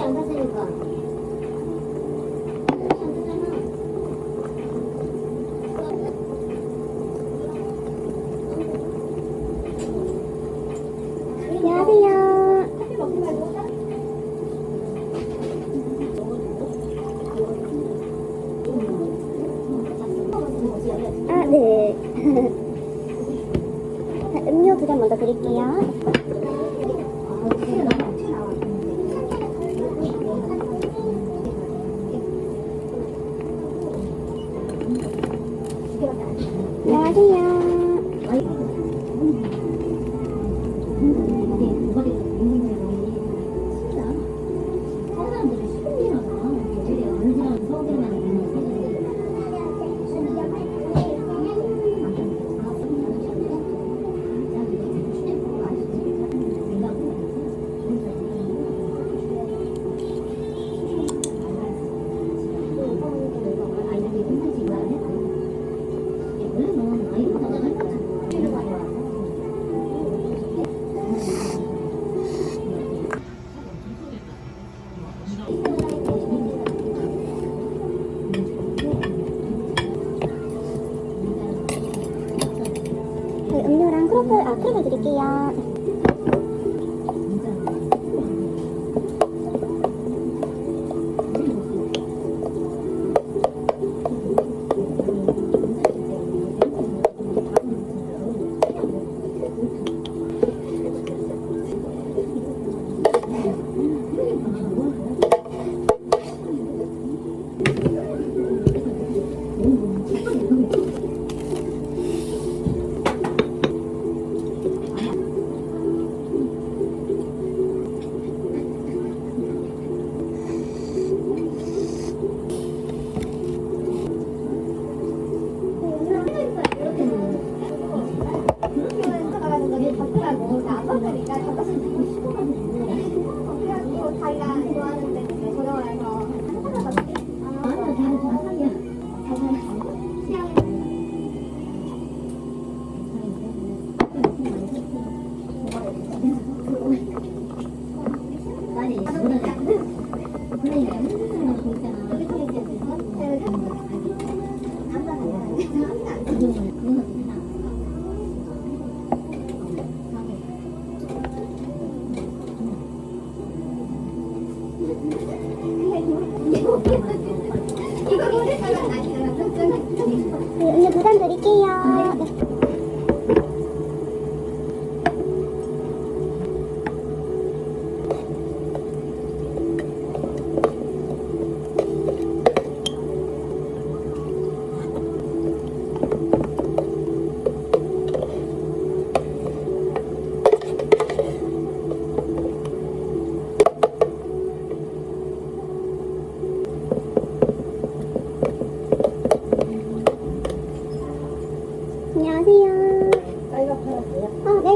안 샀으니까. 안녕하세요. 아, 네. 음료 2잔 먼저 드릴게요. 네, 음료랑 크로플 드릴게요. 네, 음료 2잔 드릴게요. 안녕하세요. 네.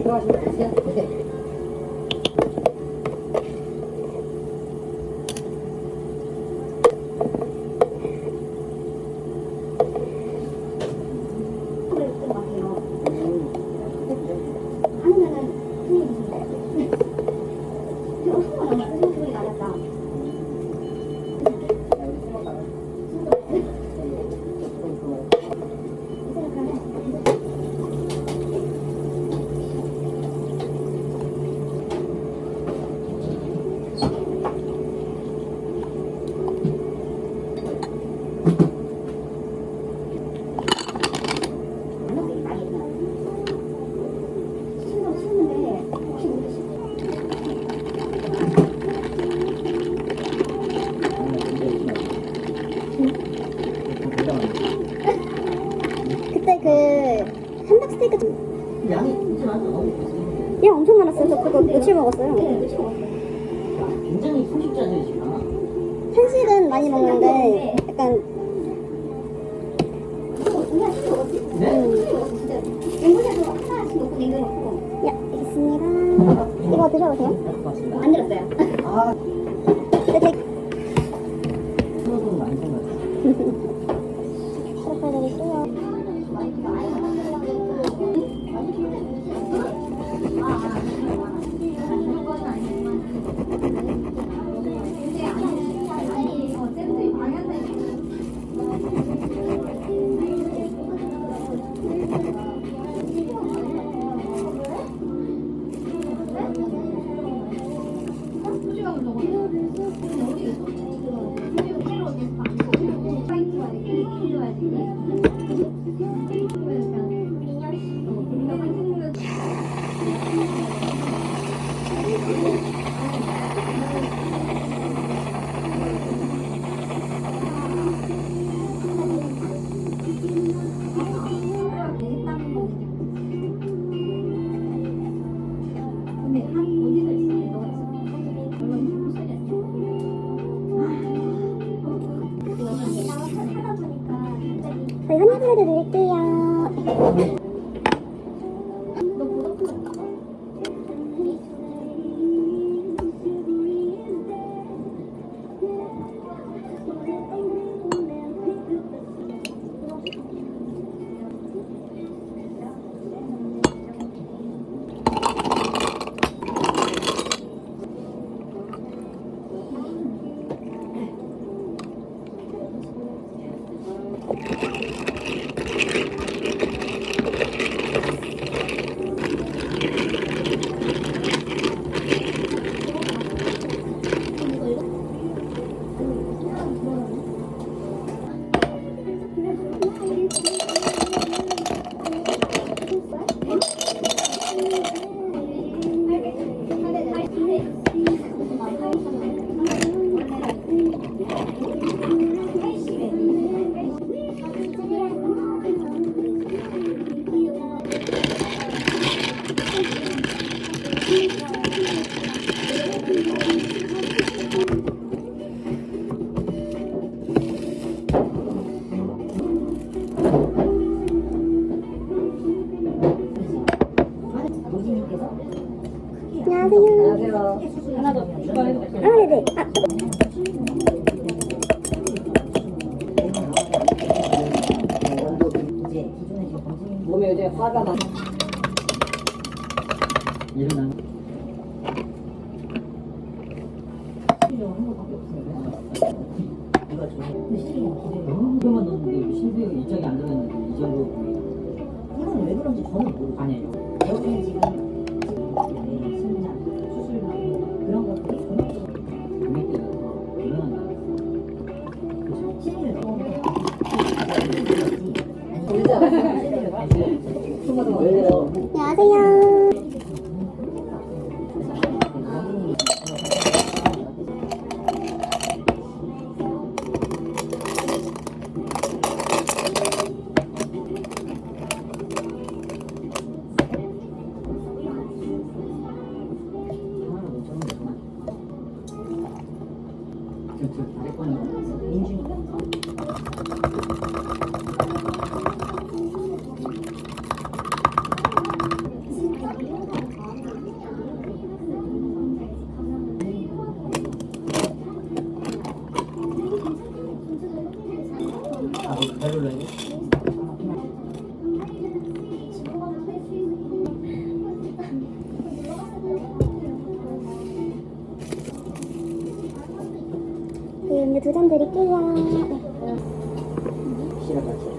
들어가시면 되세요. 네. 그때 그 함박스테이크 좀 양이 진짜 많아. 양 엄청 많았어요. 저 그거 며칠 먹었어요. 굉장히 소식자죠 지금. 한식은 많이 먹는데 약간 네? 야, 알겠습니다. 이거 드셔보세요. 고맙습니다. 안 들었어요. 아, 네, 되게 수업은 많이 생각해. 그렇게 드릴게요. 저희 한입으로 드릴게요. 안녕하세요. 안녕하세요. 하나 더 추가해도 될까요? 네네. 이제 기존에 지금 검진 몸에 이제 화가 나. 일어나. 실력 한 번밖에 없어요. 이거 좀. 근데 실력이 기대가 너무 그만 넣었는데 실력이 일정이 안 들어갔는데 이 정도. 이건 왜 그런지 저는 모르겠어요. 아니에요. 여기는 지금 심장 수술하고 그런 것들이 금액대가 더 일어난다. 그렇죠. 실력을 또 안녕하세요. 네, 음료 2잔 드릴게요. 네. 시간 같이.